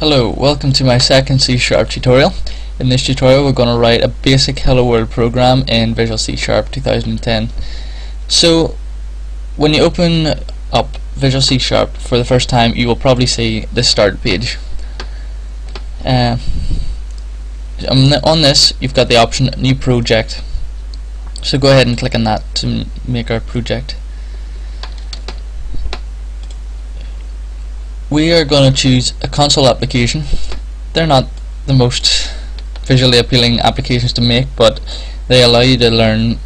Hello, welcome to my second C# tutorial. In this tutorial we're going to write a basic Hello World program in Visual C# 2010. So when you open up Visual C# for the first time, you will probably see the start page. On this you've got the option New Project, so go ahead and click on that to make our project. We are going to choose a console application. They're not the most visually appealing applications to make, but they allow you to learn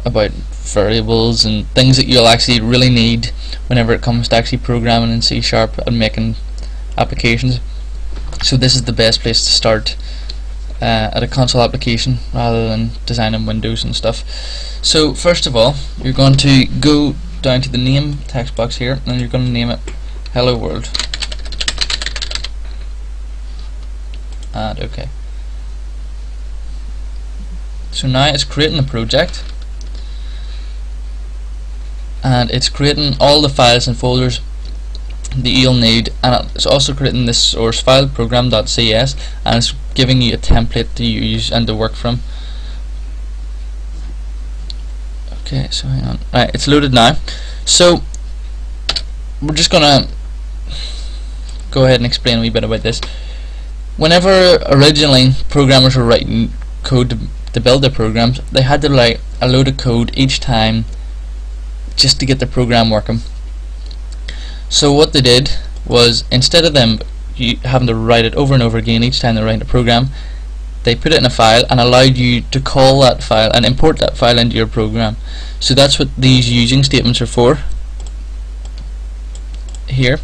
about variables and things that you'll actually really need whenever it comes to actually programming in C# and making applications. So this is the best place to start at a console application rather than designing Windows and stuff. So first of all, you're going to go down to the name text box here and you're going to name it Hello World. And OK. So now it's creating a project, and it's creating all the files and folders that you'll need, and it's also creating this source file program.cs, and it's giving you a template to use and to work from. Okay, so hang on. Right, it's loaded now. So we're just gonna go ahead and explain a wee bit about this. Whenever originally programmers were writing code to build their programs, they had to write a load of code each time just to get the program working. So what they did was, instead of them having to write it over and over again each time they write a program, they put it in a file and allowed you to call that file and import that file into your program. So that's what these using statements are for. Here,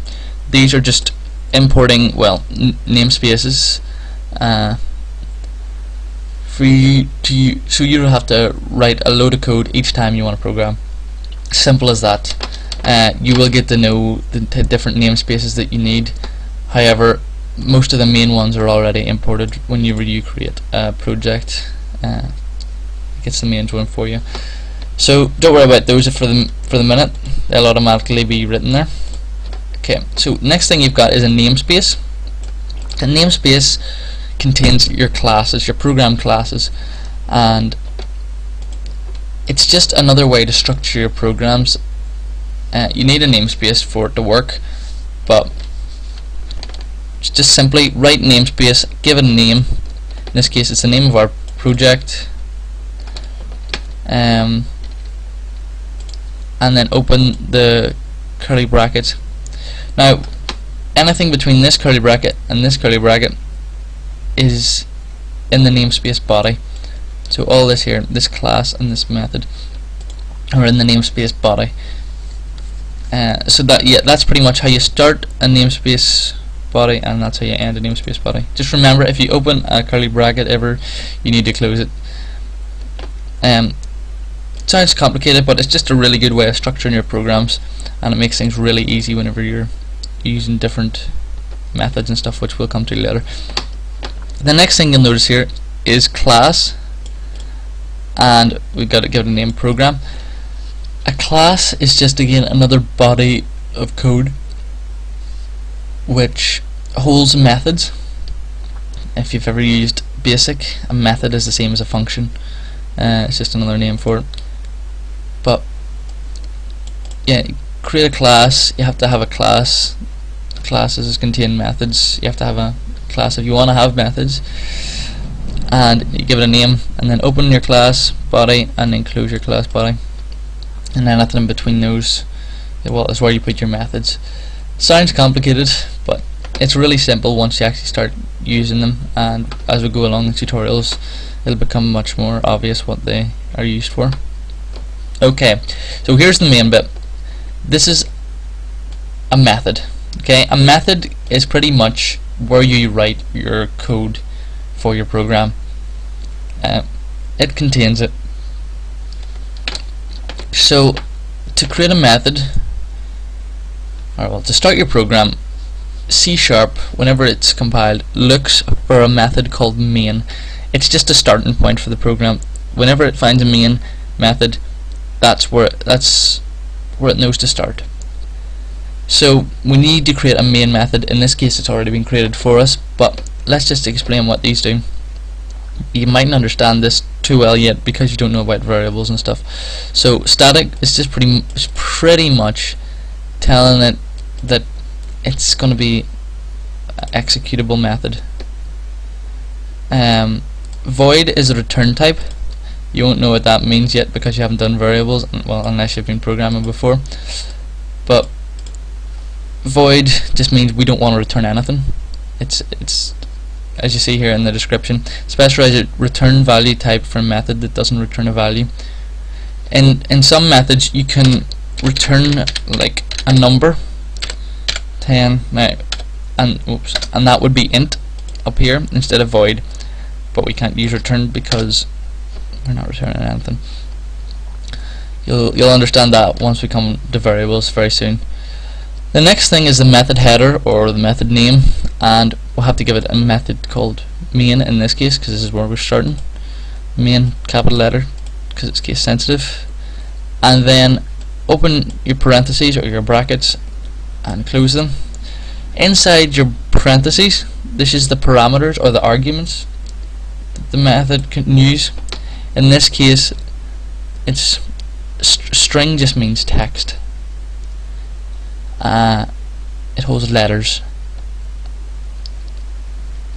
these are just importing, well, namespaces for you to so you don't have to write a load of code each time you want to program. Simple as that. You will get to know the different namespaces that you need. However, most of the main ones are already imported whenever you create a project. It gets the main one for you. So don't worry about those for the minute. They'll automatically be written there. Okay, so next thing you've got is a namespace. A namespace contains your classes, your program classes, and it's just another way to structure your programs. You need a namespace for it to work, but just simply write namespace, give it a name. In this case it's the name of our project, and then open the curly brackets. Now anything between this curly bracket and this curly bracket is in the namespace body. So all this here, this class and this method, are in the namespace body. So that's pretty much how you start a namespace body, and that's how you end a namespace body. Just remember, if you open a curly bracket ever, you need to close it. It sounds complicated, but it's just a really good way of structuring your programs, and it makes things really easy whenever you're using different methods and stuff, which we'll come to later. The next thing you'll notice here is class, and we've got to give it a name, program. A class is just, again, another body of code which holds methods. If you've ever used BASIC, a method is the same as a function. It's just another name for it. But yeah, create a class. You have to have a class. Classes contain methods. You have to have a class if you want to have methods, and you give it a name, and then open your class body and then close your class body, and then anything in between those, well, is where you put your methods. Sounds complicated, but it's really simple once you actually start using them, and as we go along the tutorials it'll become much more obvious what they are used for. Okay, so here's the main bit. This is a method. Okay, a method is pretty much where you write your code for your program. It contains it. So to create a method, or well, to start your program, C#, whenever it's compiled, looks for a method called main. It's just a starting point for the program. Whenever it finds a main method, that's where it knows to start. So we need to create a main method. In this case it's already been created for us, but let's just explain what these do. You mightn't understand this too well yet because you don't know about variables and stuff. So static is just pretty much telling it that it's going to be an executable method. Void is a return type. You won't know what that means yet because you haven't done variables, well, unless you've been programming before. But void just means we don't want to return anything. It's as you see here in the description, specialize a return value type for a method that doesn't return a value. In some methods you can return like a number 10 now, and that would be int up here instead of void, but we can't use return because we're not returning anything. You'll understand that once we come to variables very soon. The next thing is the method header or the method name, and we'll have to give it a method called main in this case because this is where we're starting. Main, capital letter, because it's case sensitive. And then open your parentheses or your brackets and close them. Inside your parentheses, this is the parameters or the arguments that the method can use. In this case, it's string just means text. It holds letters,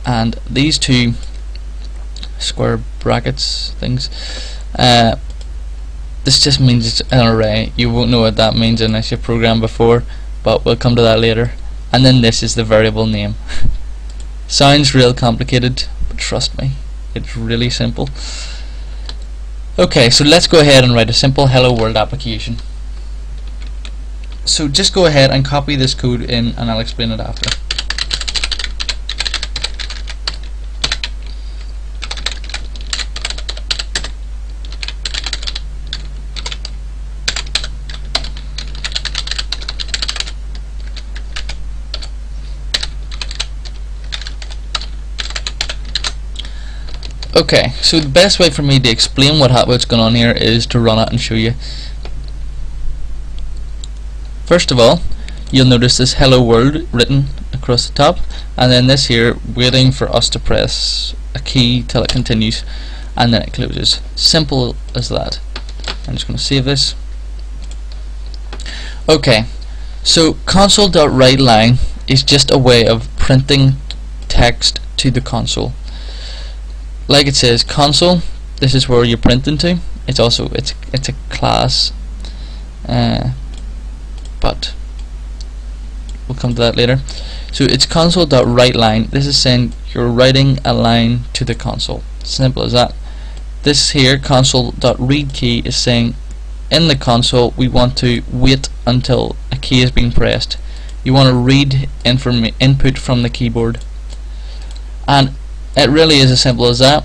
and these two square brackets things, this just means it's an array. You won't know what that means unless you've programmed before, but we'll come to that later. And then this is the variable name. Sounds real complicated, but trust me, it's really simple. Okay, so let's go ahead and write a simple hello world application. So just go ahead and copy this code in, and I'll explain it after. Okay, so the best way for me to explain what's going on here is to run it and show you. First of all, you'll notice this hello world written across the top, and then this here waiting for us to press a key till it continues, and then it closes. Simple as that. I'm just going to save this. Okay, so console.writeLine is just a way of printing text to the console. Like it says console, this is where you're printing to. It's also it's a class, but we'll come to that later. So it's console.writeLine. This is saying you're writing a line to the console. Simple as that. This here console.readKey is saying in the console we want to wait until a key is being pressed. You want to read input from the keyboard, and it really is as simple as that.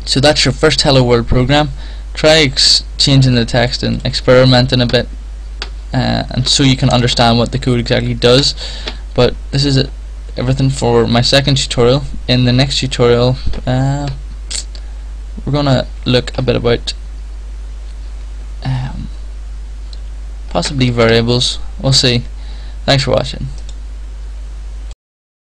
So that's your first hello world program. Try changing the text and experimenting a bit, and so you can understand what the code exactly does. But this is everything for my second tutorial. In the next tutorial we're gonna look a bit about possibly variables. We'll see. Thanks for watching.